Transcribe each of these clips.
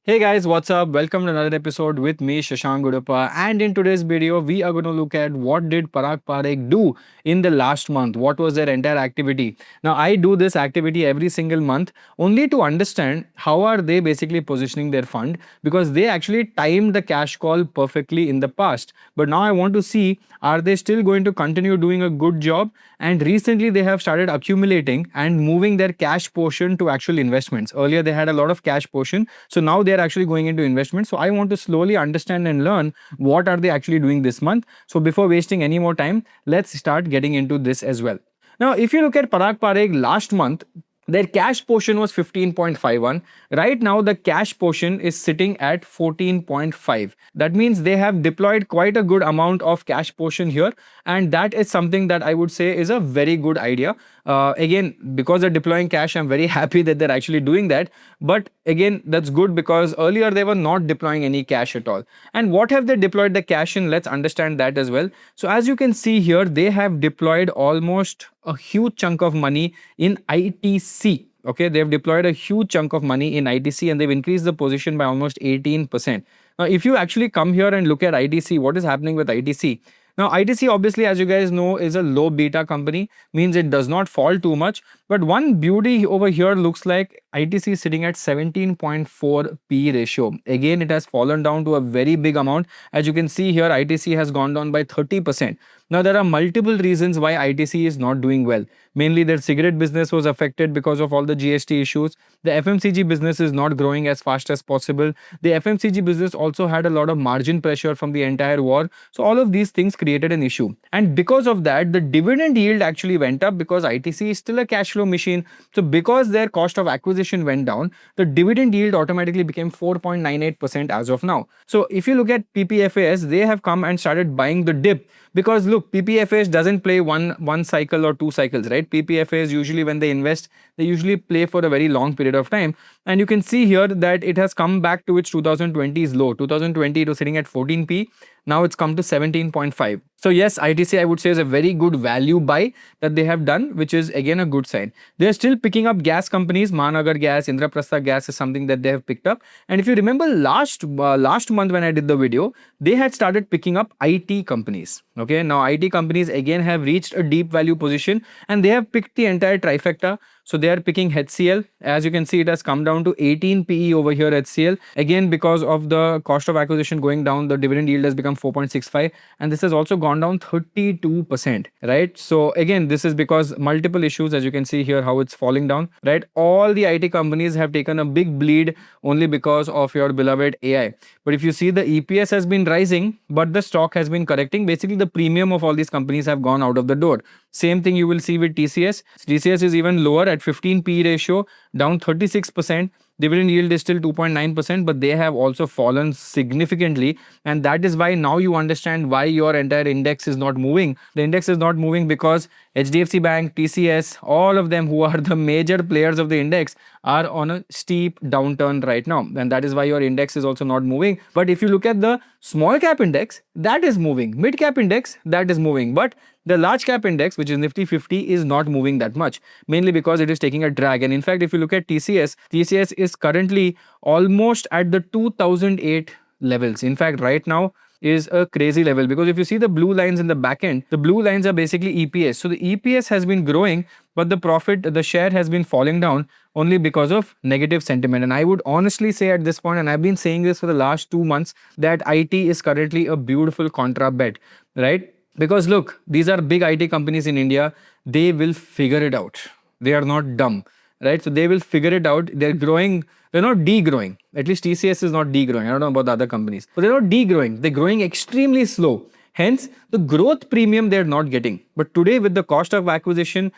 Hey guys, what's up? Welcome to another episode with me, Shashank Gudappa. And in today's video, we are going to look at what did Parag Parikh do in the last month. What was their entire activity? Now, I do this activity every single month only to understand how are they basically positioning their fund because they actually timed the cash call perfectly in the past. But now I want to see are they still going to continue doing a good job? And recently they have started accumulating and moving their cash portion to actual investments. Earlier they had a lot of cash portion, so now they are actually going into investments. So I want to slowly understand and learn what are they actually doing this month. So before wasting any more time, let's start getting into this as well. Now, if you look at Parag Parikh last month, their cash portion was 15.51. Right now, the cash portion is sitting at 14.5. That means they have deployed quite a good amount of cash portion here. And that is something that I would say is a very good idea. Again, because they're deploying cash, I'm very happy that they're actually doing that. But again, that's good because earlier they were not deploying any cash at all. And what have they deployed the cash in? Let's understand that as well. So as you can see here, they have deployed almost a huge chunk of money in ITC. Okay, they've deployed a huge chunk of money in ITC and they've increased the position by almost 18%. Now, if you actually come here and look at ITC, what is happening with ITC? Now, ITC obviously, as you guys know, is a low beta company, means it does not fall too much. But one beauty over here looks like ITC is sitting at 17.4 P ratio. Again, it has fallen down to a very big amount. As you can see here, ITC has gone down by 30%. Now, there are multiple reasons why ITC is not doing well. Mainly, their cigarette business was affected because of all the GST issues. The FMCG business is not growing as fast as possible. The FMCG business also had a lot of margin pressure from the entire war. So, all of these things created an issue. And because of that, the dividend yield actually went up because ITC is still a cash flow machine. So, because their cost of acquisition went down, the dividend yield automatically became 4.98% as of now. So, if you look at PPFAS, they have come and started buying the dip because look, PPFAS doesn't play one cycle or two cycles, right? PPFAS usually when they invest, they usually play for a very long period of time. And you can see here that it has come back to its 2020's low. 2020 it was sitting at 14p. Now it's come to 17.5. So yes, ITC I would say is a very good value buy that they have done, which is again a good sign. They are still picking up gas companies. Mahanagar Gas, Indraprastha Gas is something that they have picked up. And if you remember last month when I did the video, they had started picking up IT companies. Okay, now IT companies again have reached a deep value position and they have picked the entire trifecta. So they are picking HCL. As you can see, it has come down to 18 PE over here HCL. Again, because of the cost of acquisition going down, the dividend yield has become 4.65 and this has also gone down 32%, right? So again, this is because multiple issues, as you can see here, how it's falling down, right? All the IT companies have taken a big bleed only because of your beloved AI. But if you see, the EPS has been rising, but the stock has been correcting. Basically, the premium of all these companies have gone out of the door. Same thing you will see with TCS. TCS is even lower at 15 P ratio, down 36%. Dividend yield is still 2.9%, but they have also fallen significantly. And that is why now you understand why your entire index is not moving. The index is not moving because HDFC Bank, TCS, all of them who are the major players of the index are on a steep downturn right now. And that is why your index is also not moving. But if you look at the small cap index, that is moving. Mid cap index, that is moving. But the large cap index, which is Nifty 50, is not moving that much, mainly because it is taking a drag. And in fact, if you look at TCS, TCS is currently almost at the 2008 levels. In fact, right now is a crazy level because if you see the blue lines in the back end, the blue lines are basically EPS. So the EPS has been growing, but the profit, the share has been falling down only because of negative sentiment. And I would honestly say at this point, and I've been saying this for the last 2 months, that IT is currently a beautiful contra bet, right? Because look, these are big IT companies in India. They will figure it out. They are not dumb, right? So they will figure it out. They're growing. They're not degrowing. At least TCS is not degrowing. I don't know about the other companies. But they're not degrowing. They're growing extremely slow. Hence, the growth premium they're not getting. But today, with the cost of acquisition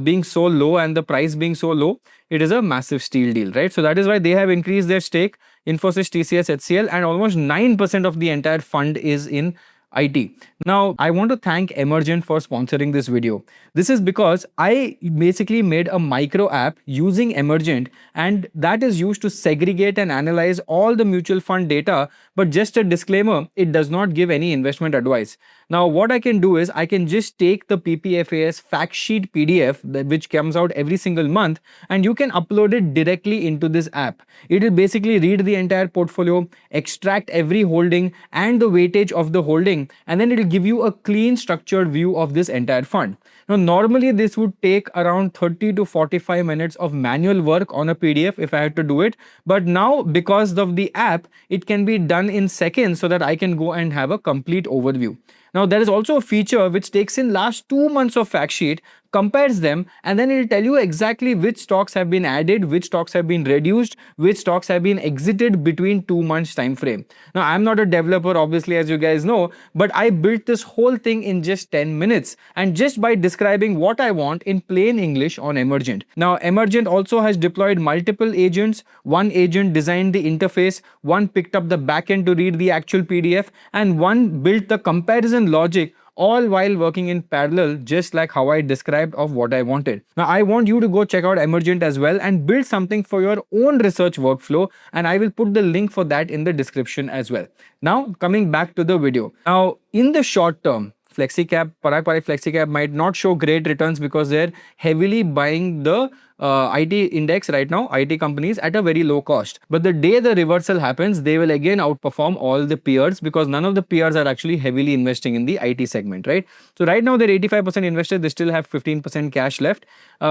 being so low and the price being so low, it is a massive steal deal, right? So that is why they have increased their stake, Infosys, TCS, HCL, and almost 9% of the entire fund is in IT. Now, I want to thank Emergent for sponsoring this video. This is because I basically made a micro app using Emergent, and that is used to segregate and analyze all the mutual fund data. But just a disclaimer, it does not give any investment advice. Now, what I can do is I can just take the PPFAS fact sheet PDF which comes out every single month, and you can upload it directly into this app. It will basically read the entire portfolio, extract every holding and the weightage of the holding, and then it will give you a clean structured view of this entire fund. Now, normally this would take around 30 to 45 minutes of manual work on a PDF if I had to do it. But now, because of the app, it can be done in seconds so that I can go and have a complete overview. Now, there is also a feature which takes in last 2 months of fact sheet, compares them, and then it will tell you exactly which stocks have been added, which stocks have been reduced, which stocks have been exited between 2 months time frame. Now, I'm not a developer, obviously, as you guys know, but I built this whole thing in just 10 minutes, and just by describing what I want in plain English on Emergent. Now, Emergent also has deployed multiple agents. One agent designed the interface, one picked up the backend to read the actual PDF, and one built the comparison logic, all while working in parallel, just like how I described of what I wanted. Now, I want you to go check out Emergent as well and build something for your own research workflow, and I will put the link for that in the description as well. Now, coming back to the video. Now, in the short term, Flexi Cap, Parag Parikh Flexi Cap might not show great returns because they're heavily buying the IT index right now, IT companies at a very low cost. But the day the reversal happens, they will again outperform all the peers because none of the peers are actually heavily investing in the IT segment, right? So right now they're 85% invested, they still have 15% cash left,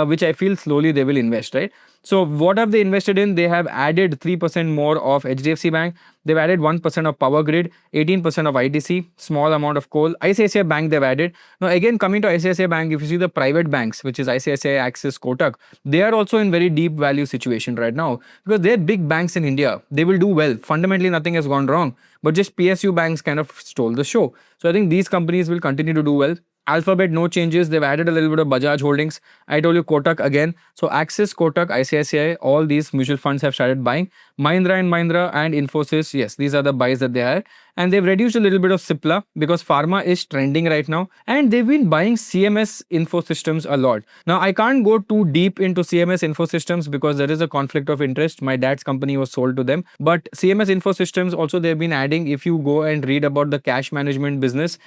which I feel slowly they will invest, right? So what have they invested in? They have added 3% more of HDFC Bank. They've added 1% of Power Grid, 18% of ITC, small amount of coal. ICICI Bank they've added. Now again, coming to ICICI Bank, if you see the private banks, which is ICICI, Axis, Kotak, they are also in very deep value situation right now because they're big banks in India. They will do well. Fundamentally, nothing has gone wrong, but just PSU banks kind of stole the show. So I think these companies will continue to do well. Alphabet, no changes. They've added a little bit of Bajaj holdings. I told you Kotak again. So Axis, Kotak, ICICI, all these mutual funds have started buying. Mahindra and Mahindra and Infosys, yes, these are the buys that they are. And they've reduced a little bit of Cipla because pharma is trending right now. And they've been buying CMS Infosystems a lot. Now, I can't go too deep into CMS Infosystems because there is a conflict of interest. My dad's company was sold to them. But CMS Infosystems also they've been adding, if you go and read about the cash management business,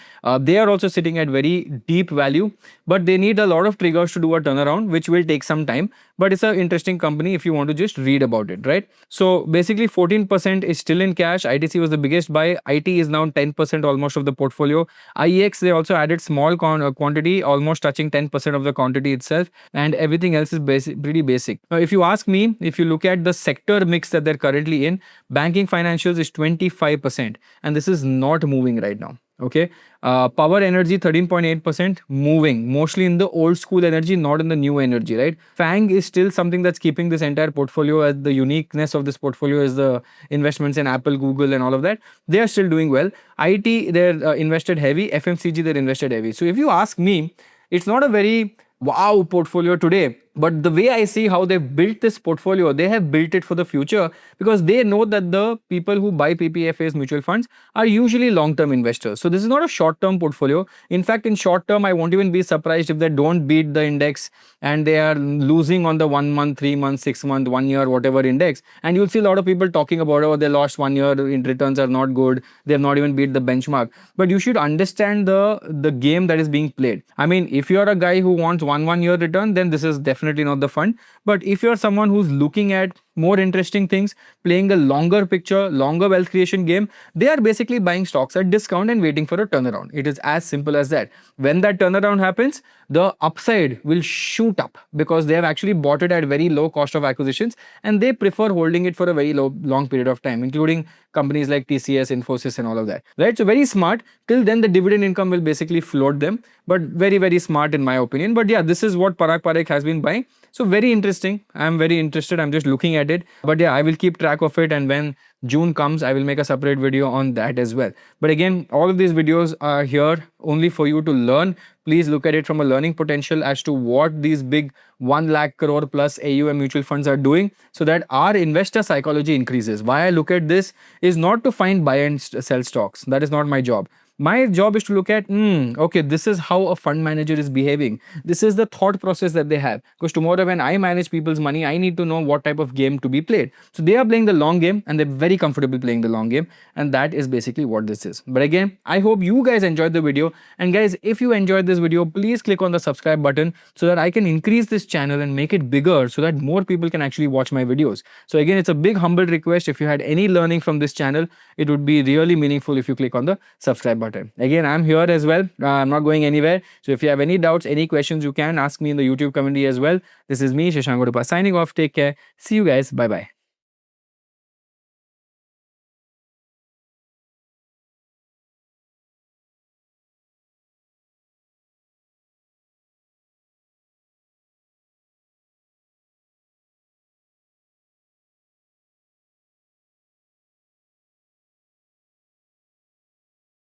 they are also sitting at very deep value. But they need a lot of triggers to do a turnaround, which will take some time. But it's an interesting company if you want to just read about it, right? So basically 14% is still in cash. ITC was the biggest buy. IT is now 10% almost of the portfolio. IEX, they also added small quantity, almost touching 10% of the quantity itself. And everything else is pretty basic. Now, if you ask me, if you look at the sector mix that they're currently in, banking financials is 25%. And this is not moving right now. Okay, power energy 13.8% moving mostly in the old school energy, not in the new energy, right? FANG is still something that's keeping this entire portfolio, as the uniqueness of this portfolio is the investments in Apple, Google and all of that. They are still doing well. IT, they're invested heavy. FMCG, they're invested heavy. So if you ask me, it's not a very wow portfolio today. But the way I see how they've built this portfolio, they have built it for the future because they know that the people who buy PPFAS mutual funds are usually long-term investors. So this is not a short-term portfolio. In fact, in short term, I won't even be surprised if they don't beat the index and they are losing on the 1 month, 3 months, 6 month, 1 year, whatever index. And you'll see a lot of people talking about, oh, they lost 1 year, in returns are not good. They have not even beat the benchmark. But you should understand the game that is being played. I mean, if you're a guy who wants 1 year return, then this is definitely not the fund. But if you're someone who's looking at more interesting things, playing a longer picture, longer wealth creation game, they are basically buying stocks at discount and waiting for a turnaround. It is as simple as that. When that turnaround happens, the upside will shoot up because they have actually bought it at very low cost of acquisitions and they prefer holding it for a very long period of time, including companies like TCS, Infosys and all of that, right? So very smart. Till then, the dividend income will basically float them, but very, very smart in my opinion. But yeah, this is what Parag Parikh has been buying. So very interesting. I'm very interested. I'm just looking at it. But yeah, I will keep track of it. And when June comes, I will make a separate video on that as well. But again, all of these videos are here only for you to learn. Please look at it from a learning potential as to what these big 1 lakh crore plus AUM mutual funds are doing so that our investor psychology increases. Why I look at this is not to find buy and sell stocks. That is not my job. My job is to look at, okay, this is how a fund manager is behaving. This is the thought process that they have. Because tomorrow, when I manage people's money, I need to know what type of game to be played. So they are playing the long game and they're very comfortable playing the long game. And that is basically what this is. But again, I hope you guys enjoyed the video. And guys, if you enjoyed this video, please click on the subscribe button so that I can increase this channel and make it bigger so that more people can actually watch my videos. So again, it's a big humble request. If you had any learning from this channel, it would be really meaningful if you click on the subscribe button. Again, I'm here as well. I'm not going anywhere. So if you have any doubts, any questions, you can ask me in the YouTube community as well. This is me, Shashank Goduppa, signing off. Take care. See you guys. Bye bye.